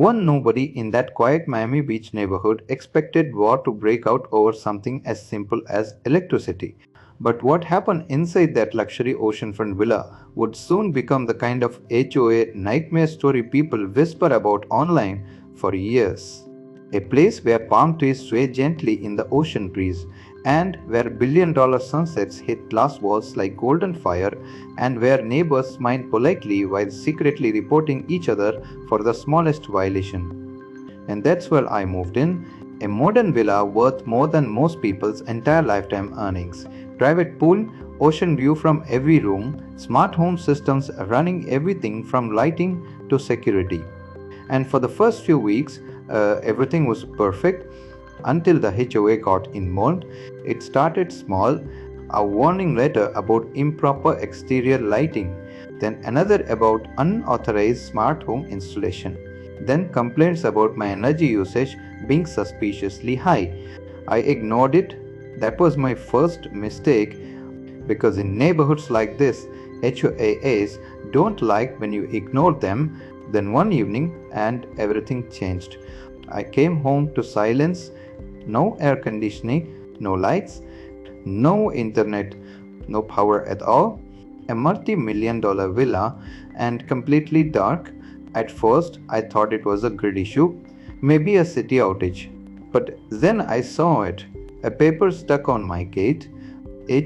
One nobody in that quiet Miami Beach neighborhood expected war to break out over something as simple as electricity. But what happened inside that luxury oceanfront villa would soon become the kind of HOA nightmare story people whisper about online for years. A place where palm trees sway gently in the ocean breeze, and where billion-dollar sunsets hit glass walls like golden fire, and where neighbors smile politely while secretly reporting each other for the smallest violation. And that's where I moved in. A modern villa worth more than most people's entire lifetime earnings. Private pool, ocean view from every room, smart home systems running everything from lighting to security. And for the first few weeks, everything was perfect until the HOA got involved. It started small, a warning letter about improper exterior lighting, then another about unauthorized smart home installation, then complaints about my energy usage being suspiciously high. I ignored it. That was my first mistake, because in neighborhoods like this, HOAs don't like when you ignore them. Then one evening, and everything changed. I came home to silence, no air conditioning, no lights, no internet, no power at all, a multi-million-dollar villa, and completely dark. At first, I thought it was a grid issue, maybe a city outage. But then I saw it, a paper stuck on my gate,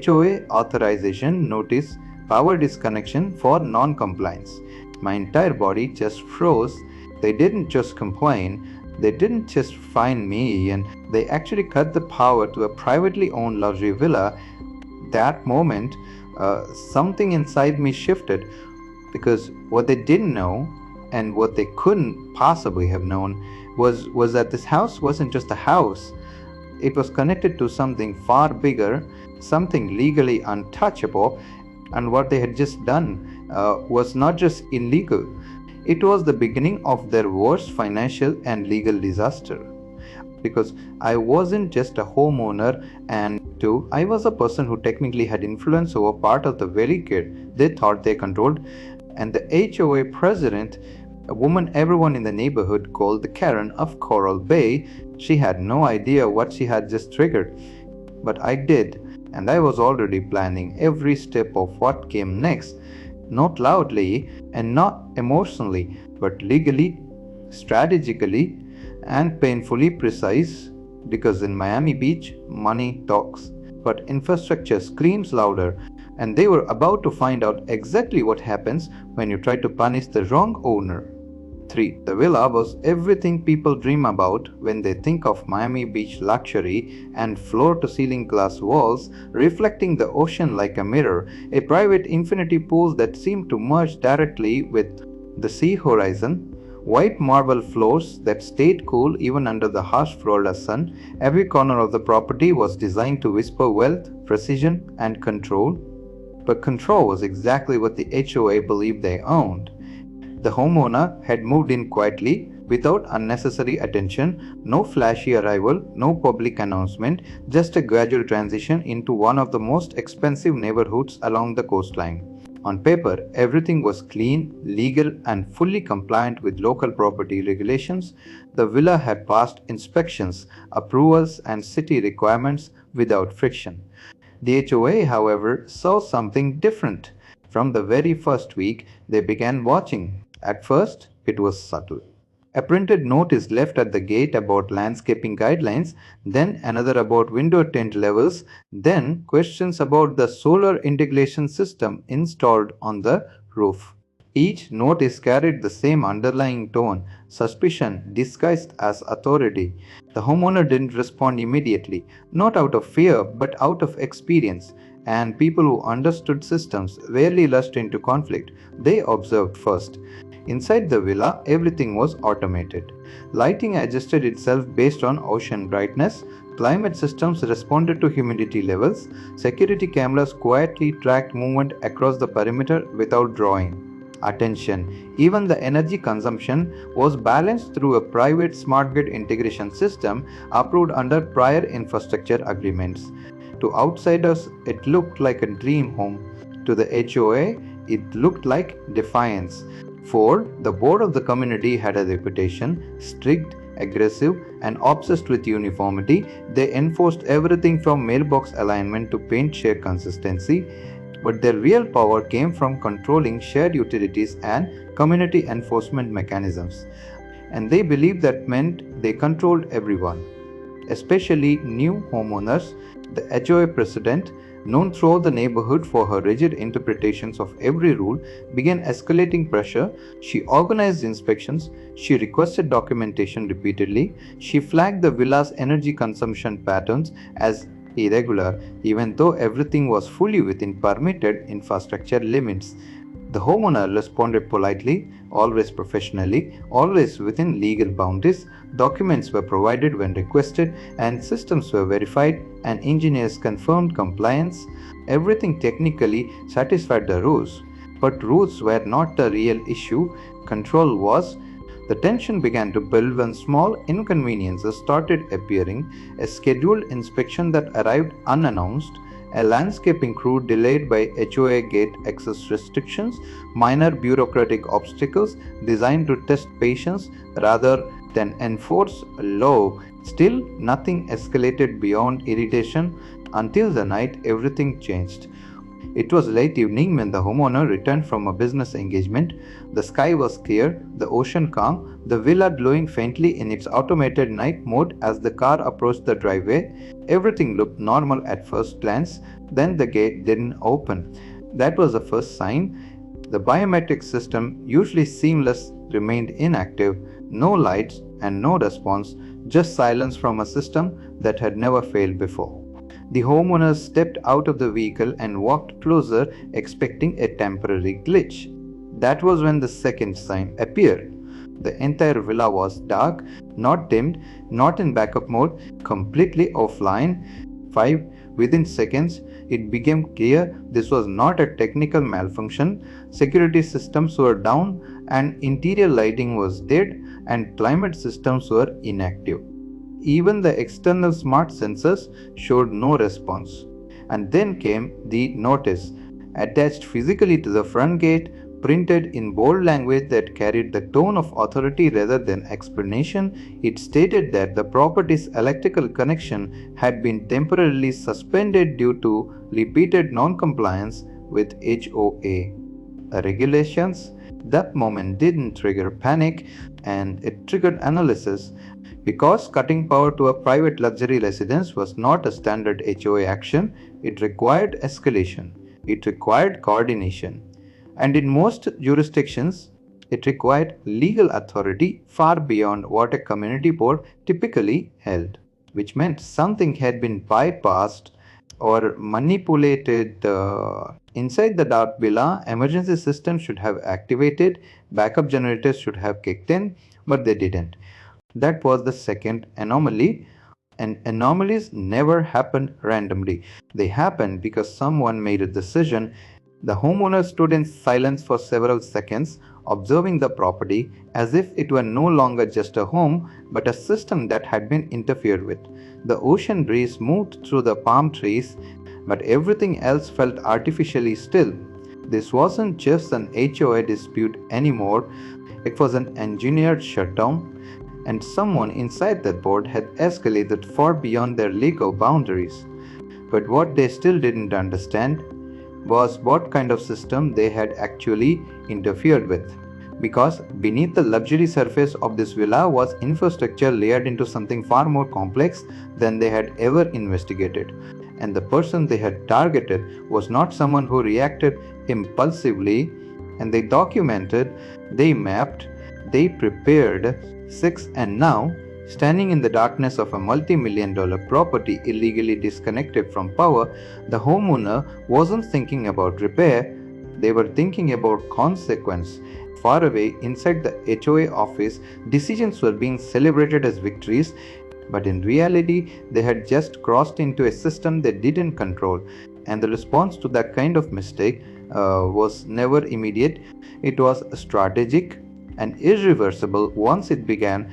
HOA authorization notice, power disconnection for non-compliance. My entire body just froze. They didn't just complain, they didn't just fine me, and they actually cut the power to a privately owned luxury villa. That moment, something inside me shifted, because what they didn't know and what they couldn't possibly have known was that this house wasn't just a house. It was connected to something far bigger, something legally untouchable, and what they had just done was not just illegal. It was the beginning of their worst financial and legal disaster. Because I wasn't just a homeowner, and two, I was a person who technically had influence over part of the very grid they thought they controlled. And the HOA president, a woman everyone in the neighborhood called the Karen of Coral Bay, she had no idea what she had just triggered. But I did, and I was already planning every step of what came next. Not loudly and not emotionally, but legally, strategically, and painfully precise, because in Miami Beach, money talks, but infrastructure screams louder, and they were about to find out exactly what happens when you try to punish the wrong owner. 3. The villa was everything people dream about when they think of Miami Beach luxury, and floor-to-ceiling glass walls reflecting the ocean like a mirror, a private infinity pool that seemed to merge directly with the sea horizon, white marble floors that stayed cool even under the harsh Florida sun. Every corner of the property was designed to whisper wealth, precision, and control. But control was exactly what the HOA believed they owned. The homeowner had moved in quietly, without unnecessary attention, no flashy arrival, no public announcement, just a gradual transition into one of the most expensive neighborhoods along the coastline. On paper, everything was clean, legal, and fully compliant with local property regulations. The villa had passed inspections, approvals, and city requirements without friction. The HOA, however, saw something different. From the very first week, they began watching. At first, it was subtle. A printed note is left at the gate about landscaping guidelines, then another about window tint levels, then questions about the solar integration system installed on the roof. Each notice carried the same underlying tone, suspicion disguised as authority. The homeowner didn't respond immediately, not out of fear but out of experience. And people who understood systems rarely rushed into conflict. They observed first. Inside the villa, everything was automated. Lighting adjusted itself based on ocean brightness. Climate systems responded to humidity levels. Security cameras quietly tracked movement across the perimeter without drawing attention. Even the energy consumption was balanced through a private smart grid integration system approved under prior infrastructure agreements. To outsiders, it looked like a dream home. To the HOA, it looked like defiance. 4. The board of the community had a reputation: strict, aggressive, and obsessed with uniformity. They enforced everything from mailbox alignment to paint shade consistency, but their real power came from controlling shared utilities and community enforcement mechanisms. And they believed that meant they controlled everyone, especially new homeowners. The HOA president, known throughout the neighborhood for her rigid interpretations of every rule, began escalating pressure. She organized inspections, she requested documentation repeatedly, she flagged the villa's energy consumption patterns as irregular, even though everything was fully within permitted infrastructure limits. The homeowner responded politely, always professionally, always within legal boundaries. Documents were provided when requested, and systems were verified, and engineers confirmed compliance. Everything technically satisfied the rules. But rules were not the real issue, control was. The tension began to build when small inconveniences started appearing: a scheduled inspection that arrived unannounced, a landscaping crew delayed by HOA gate access restrictions, minor bureaucratic obstacles designed to test patience rather than enforce law. Still, nothing escalated beyond irritation until the night everything changed. It was late evening when the homeowner returned from a business engagement. The sky was clear, the ocean calm, the villa glowing faintly in its automated night mode as the car approached the driveway. Everything looked normal at first glance, then the gate didn't open. That was the first sign. The biometric system, usually seamless, remained inactive. No lights and no response, just silence from a system that had never failed before. The homeowner stepped out of the vehicle and walked closer, expecting a temporary glitch. That was when the second sign appeared. The entire villa was dark, not dimmed, not in backup mode, completely offline. 5. Within seconds, it became clear this was not a technical malfunction. Security systems were down, and interior lighting was dead, and climate systems were inactive. Even the external smart sensors showed no response. And then came the notice, attached physically to the front gate, printed in bold language that carried the tone of authority rather than explanation. It stated that the property's electrical connection had been temporarily suspended due to repeated non-compliance with HOA regulations. That moment didn't trigger panic, and it triggered analysis. Because cutting power to a private luxury residence was not a standard HOA action, it required escalation, it required coordination, and in most jurisdictions, it required legal authority far beyond what a community board typically held, which meant something had been bypassed or manipulated. Inside the dark villa, emergency systems should have activated, backup generators should have kicked in, but they didn't. That was the second anomaly. And anomalies never happen randomly. They happen because someone made a decision. The homeowner stood in silence for several seconds, observing the property as if it were no longer just a home, but a system that had been interfered with. The ocean breeze moved through the palm trees, but everything else felt artificially still. This wasn't just an HOA dispute anymore, it was an engineered shutdown, and someone inside that board had escalated far beyond their legal boundaries. But what they still didn't understand was what kind of system they had actually interfered with. Because beneath the luxury surface of this villa was infrastructure layered into something far more complex than they had ever investigated. And the person they had targeted was not someone who reacted impulsively, and they documented, they mapped, they prepared. 6. And now, standing in the darkness of a multi-million-dollar property illegally disconnected from power, the homeowner wasn't thinking about repair, they were thinking about consequence. Far away inside the HOA office, decisions were being celebrated as victories, but in reality, they had just crossed into a system they didn't control. And the response to that kind of mistake was never immediate, it was strategic and irreversible. Once it began,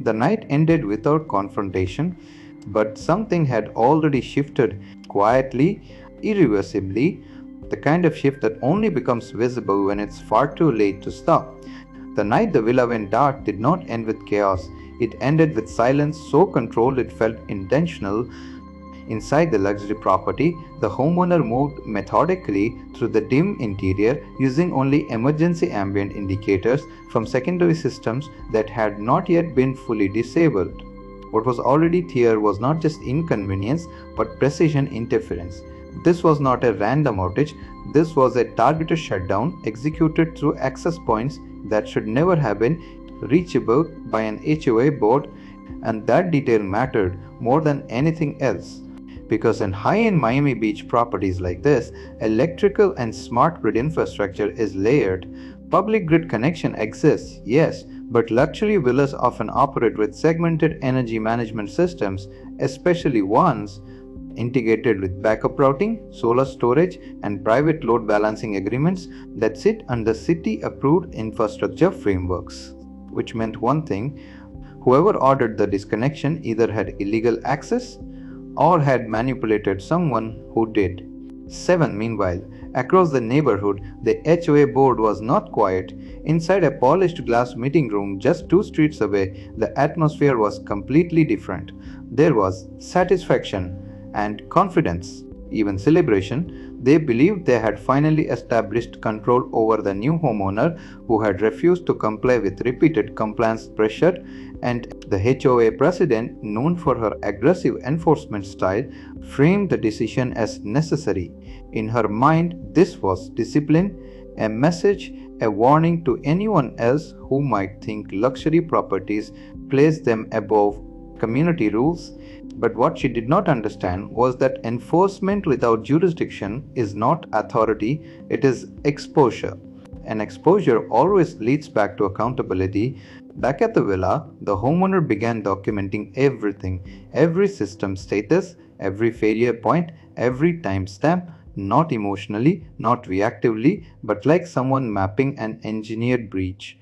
the night ended without confrontation, but something had already shifted quietly, irreversibly. The kind of shift that only becomes visible when it's far too late to stop. The night the villa went dark did not end with chaos. It ended with silence so controlled it felt intentional. Inside the luxury property, the homeowner moved methodically through the dim interior using only emergency ambient indicators from secondary systems that had not yet been fully disabled. What was already there was not just inconvenience but precision interference. This was not a random outage, this was a targeted shutdown executed through access points that should never have been reachable by an HOA board, and that detail mattered more than anything else. Because in high-end Miami Beach properties like this, electrical and smart grid infrastructure is layered. Public grid connection exists, yes, but luxury villas often operate with segmented energy management systems, especially ones integrated with backup routing, solar storage, and private load balancing agreements that sit under city-approved infrastructure frameworks. Which meant one thing: whoever ordered the disconnection either had illegal access or had manipulated someone who did. 7. Meanwhile, across the neighborhood, the HOA board was not quiet. Inside a polished glass meeting room just 2 streets away, the atmosphere was completely different. There was satisfaction and confidence, even celebration. They believed they had finally established control over the new homeowner who had refused to comply with repeated compliance pressure, and the HOA president, known for her aggressive enforcement style, framed the decision as necessary. In her mind, this was discipline, a message, a warning to anyone else who might think luxury properties place them above community rules. But what she did not understand was that enforcement without jurisdiction is not authority, it is exposure. And exposure always leads back to accountability. Back at the villa, the homeowner began documenting everything: every system status, every failure point, every timestamp, not emotionally, not reactively, but like someone mapping an engineered breach.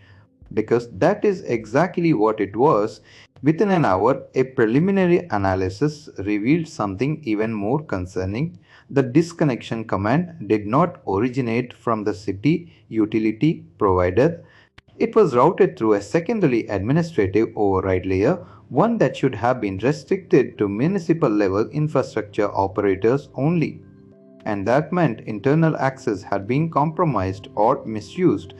Because that is exactly what it was. Within an hour, a preliminary analysis revealed something even more concerning. The disconnection command did not originate from the city utility provider. It was routed through a secondary administrative override layer, one that should have been restricted to municipal level infrastructure operators only. And that meant internal access had been compromised or misused,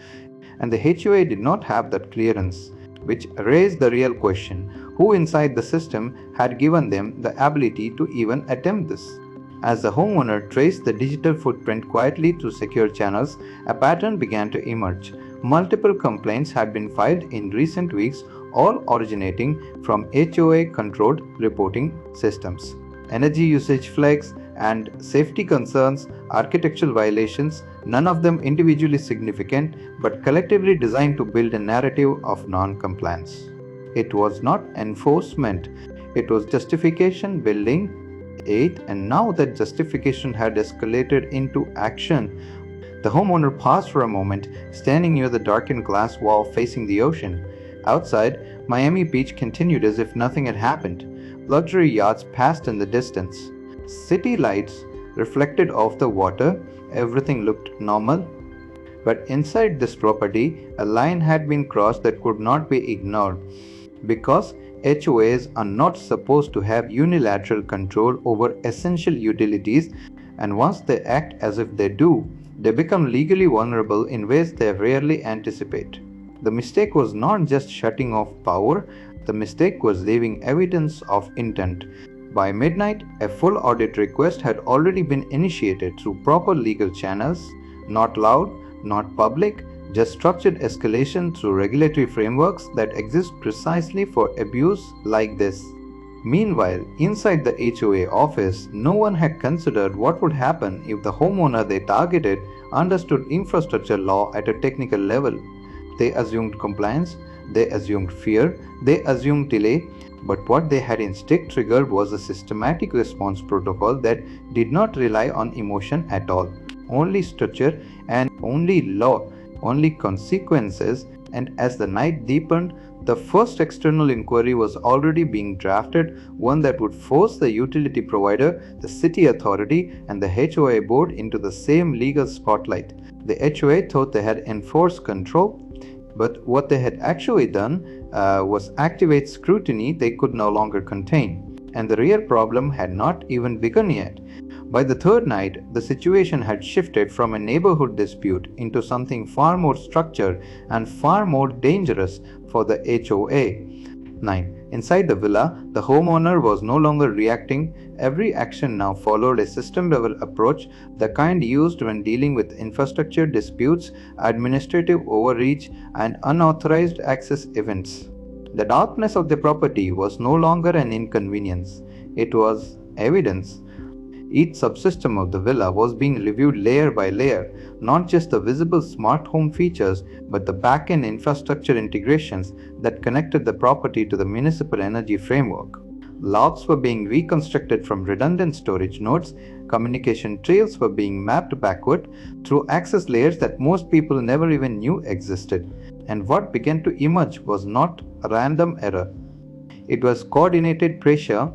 and the HOA did not have that clearance, which raised the real question: who inside the system had given them the ability to even attempt this? As the homeowner traced the digital footprint quietly through secure channels, a pattern began to emerge. Multiple complaints had been filed in recent weeks, all originating from HOA controlled reporting systems. Energy usage flags and safety concerns, architectural violations, none of them individually significant but collectively designed to build a narrative of non compliance. It was not enforcement, it was justification building. 8. And now that justification had escalated into action, the homeowner paused for a moment, standing near the darkened glass wall facing the ocean. Outside, Miami Beach continued as if nothing had happened. Luxury yachts passed in the distance. City lights reflected off the water. Everything looked normal. But inside this property, a line had been crossed that could not be ignored. Because HOAs are not supposed to have unilateral control over essential utilities, and once they act as if they do, they become legally vulnerable in ways they rarely anticipate. The mistake was not just shutting off power, the mistake was leaving evidence of intent. By midnight, a full audit request had already been initiated through proper legal channels, not loud, not public, just structured escalation through regulatory frameworks that exist precisely for abuse like this. Meanwhile, inside the HOA office, no one had considered what would happen if the homeowner they targeted understood infrastructure law at a technical level. They assumed compliance, they assumed fear, they assumed delay, but what they had instead triggered was a systematic response protocol that did not rely on emotion at all. Only structure and only law, only consequences. And as the night deepened, The first external inquiry was already being drafted, one that would force the utility provider, the city authority, and the HOA board into the same legal spotlight. The HOA thought they had enforced control, but what they had actually done was activate scrutiny they could no longer contain. And the real problem had not even begun yet. By the third night, the situation had shifted from a neighborhood dispute into something far more structured and far more dangerous for the HOA. 9. Inside the villa, the homeowner was no longer reacting. Every action now followed a system level approach, the kind used when dealing with infrastructure disputes, administrative overreach, and unauthorized access events. The darkness of the property was no longer an inconvenience, it was evidence. Each subsystem of the villa was being reviewed layer by layer, not just the visible smart home features, but the back-end infrastructure integrations that connected the property to the municipal energy framework. Logs were being reconstructed from redundant storage nodes, communication trails were being mapped backward through access layers that most people never even knew existed. And what began to emerge was not random error. It was coordinated pressure.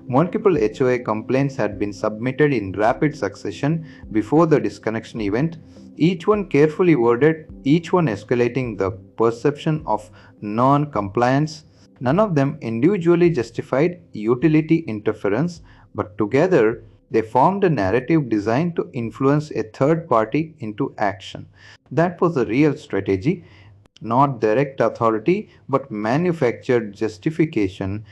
Multiple HOA complaints had been submitted in rapid succession before the disconnection event, each one carefully worded, each one escalating the perception of non-compliance. None of them individually justified utility interference, but together they formed a narrative designed to influence a third party into action. That was the real strategy, not direct authority, but manufactured justification,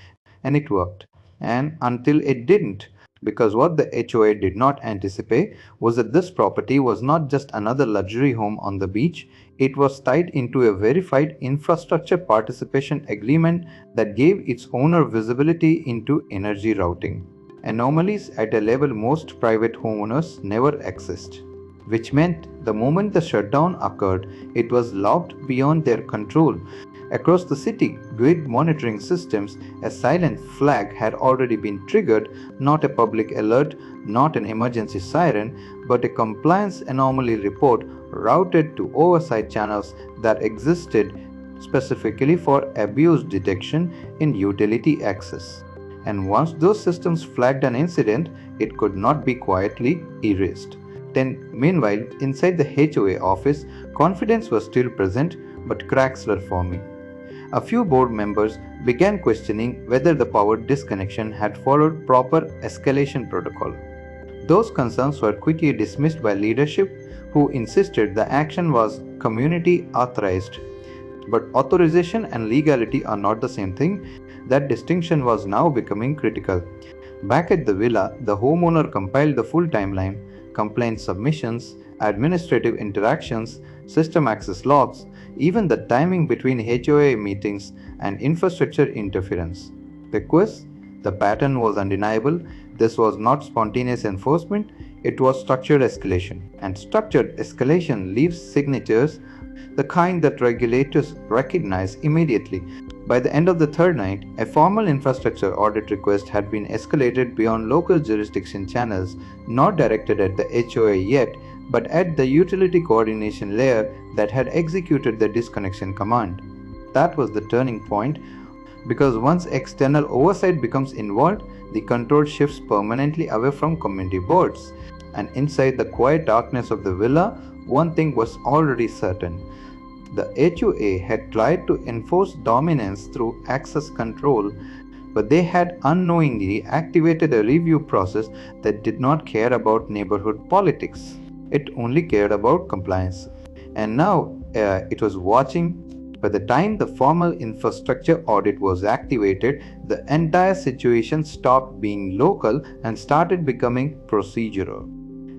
and it worked. And until it didn't, because what the HOA did not anticipate was that this property was not just another luxury home on the beach, it was tied into a verified infrastructure participation agreement that gave its owner visibility into energy routing. Anomalies at a level most private homeowners never accessed, which meant the moment the shutdown occurred, it was locked beyond their control. Across the city, grid monitoring systems, a silent flag had already been triggered, not a public alert, not an emergency siren, but a compliance anomaly report routed to oversight channels that existed specifically for abuse detection in utility access. And once those systems flagged an incident, it could not be quietly erased. Then, meanwhile, inside the HOA office, confidence was still present, but cracks were forming. A few board members began questioning whether the power disconnection had followed proper escalation protocol. Those concerns were quickly dismissed by leadership, who insisted the action was community authorized. But authorization and legality are not the same thing. That distinction was now becoming critical. Back at the villa, the homeowner compiled the full timeline: complaint submissions, administrative interactions, system access logs, even the timing between HOA meetings and infrastructure interference. The pattern was undeniable. This was not spontaneous enforcement, it was structured escalation. And structured escalation leaves signatures, the kind that regulators recognize immediately. By the end of the third night, a formal infrastructure audit request had been escalated beyond local jurisdiction channels, not directed at the HOA yet, but at the utility coordination layer that had executed the disconnection command. That was the turning point, because once external oversight becomes involved, the control shifts permanently away from community boards. And inside the quiet darkness of the villa, one thing was already certain. The HOA had tried to enforce dominance through access control, but they had unknowingly activated a review process that did not care about neighborhood politics. It only cared about compliance. And now it was watching. By the time the formal infrastructure audit was activated, the entire situation stopped being local and started becoming procedural.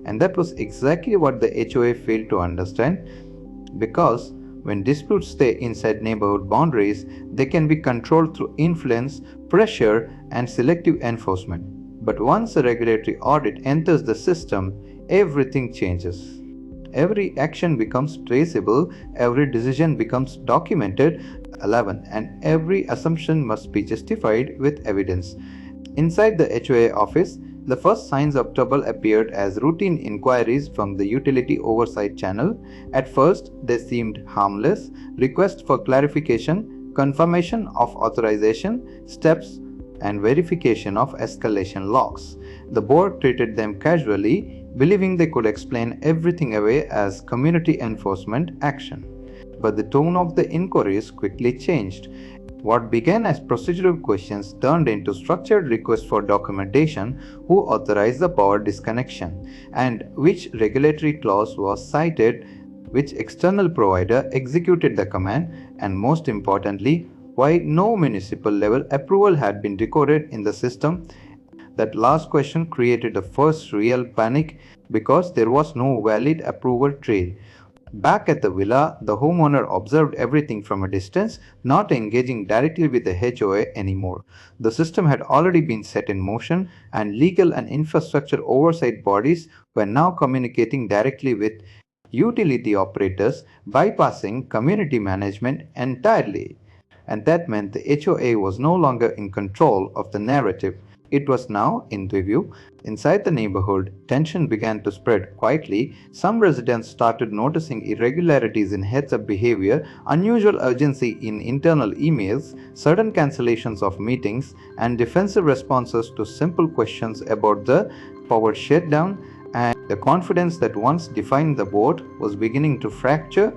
And that was exactly what the HOA failed to understand, because when disputes stay inside neighborhood boundaries, they can be controlled through influence, pressure, and selective enforcement. But once a regulatory audit enters the system, everything changes. Every action becomes traceable, every decision becomes documented. 11. And every assumption must be justified with evidence. Inside the HOA office, the first signs of trouble appeared as routine inquiries from the utility oversight channel. At first, they seemed harmless: requests for clarification, confirmation of authorization steps, and verification of escalation logs. The board treated them casually, believing they could explain everything away as community enforcement action. But the tone of the inquiries quickly changed. What began as procedural questions turned into structured requests for documentation: who authorized the power disconnection, and which regulatory clause was cited, which external provider executed the command, and most importantly, why no municipal level approval had been recorded in the system. That last question created the first real panic because there was no valid approval trail. Back at the villa, the homeowner observed everything from a distance, not engaging directly with the HOA anymore. The system had already been set in motion, and legal and infrastructure oversight bodies were now communicating directly with utility operators, bypassing community management entirely. And that meant the HOA was no longer in control of the narrative. It was now in review. Inside the neighborhood, tension began to spread quietly. Some residents started noticing irregularities in heads-up behavior, unusual urgency in internal emails, sudden cancellations of meetings, and defensive responses to simple questions about the power shutdown, and the confidence that once defined the board was beginning to fracture.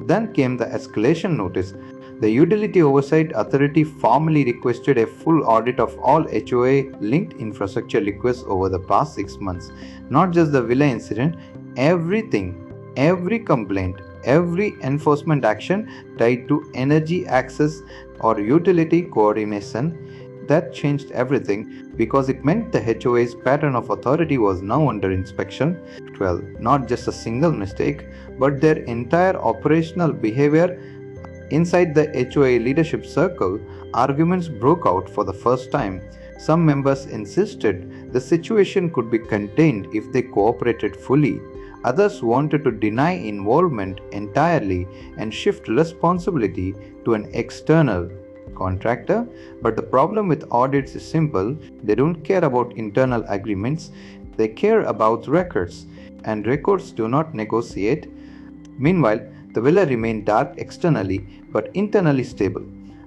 Then came the escalation notice. The Utility Oversight Authority formally requested a full audit of all HOA-linked infrastructure requests over the past 6 months. Not just the villa incident, everything, every complaint, every enforcement action tied to energy access or utility coordination. That changed everything because it meant the HOA's pattern of authority was now under inspection. Well, not just a single mistake, but their entire operational behavior. Inside the HOA leadership circle, arguments broke out for the first time. Some members insisted the situation could be contained if they cooperated fully. Others wanted to deny involvement entirely and shift responsibility to an external contractor. But the problem with audits is simple: they don't care about internal agreements, they care about records, and records do not negotiate. Meanwhile, the villa remained dark externally but internally stable.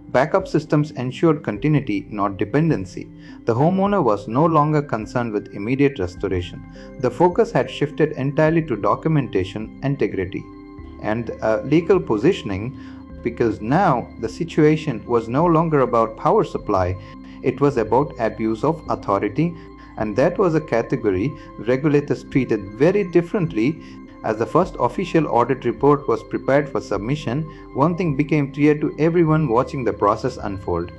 Backup systems ensured continuity, not dependency. The homeowner was no longer concerned with immediate restoration. The focus had shifted entirely to documentation, integrity, and legal positioning, because now the situation was no longer about power supply, it was about abuse of authority, and that was a category regulators treated very differently. As the first official audit report was prepared for submission, one thing became clear to everyone watching the process unfold.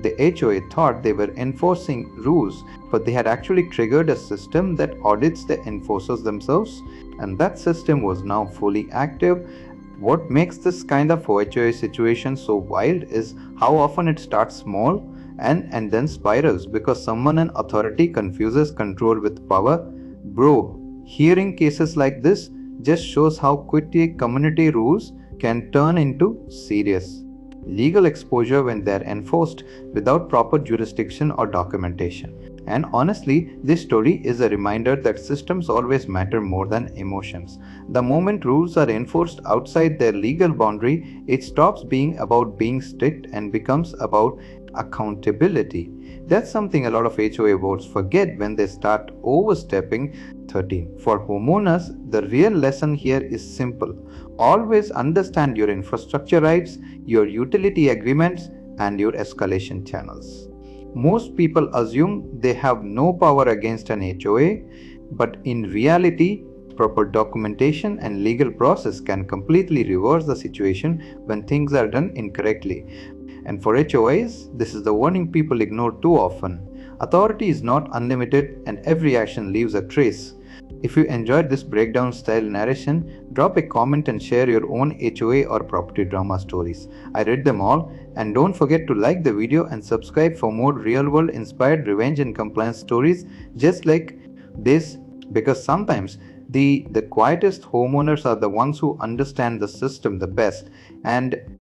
The HOA thought they were enforcing rules, but they had actually triggered a system that audits the enforcers themselves, and that system was now fully active. What makes this kind of HOA situation so wild is how often it starts small and then spirals because someone in authority confuses control with power. Bro, hearing cases like this just shows how quickly community rules can turn into serious legal exposure when they are enforced without proper jurisdiction or documentation. And honestly, this story is a reminder that systems always matter more than emotions. The moment rules are enforced outside their legal boundary, it stops being about being strict and becomes about accountability. That's something a lot of HOA boards forget when they start overstepping. 13. For homeowners, the real lesson here is simple. Always understand your infrastructure rights, your utility agreements, and your escalation channels. Most people assume they have no power against an HOA, but in reality, proper documentation and legal process can completely reverse the situation when things are done incorrectly. And for HOAs, this is the warning people ignore too often. Authority is not unlimited, and every action leaves a trace. If you enjoyed this breakdown style narration, drop a comment and share your own HOA or property drama stories. I read them all, and don't forget to like the video and subscribe for more real-world inspired revenge and compliance stories just like this, because sometimes the quietest homeowners are the ones who understand the system the best. And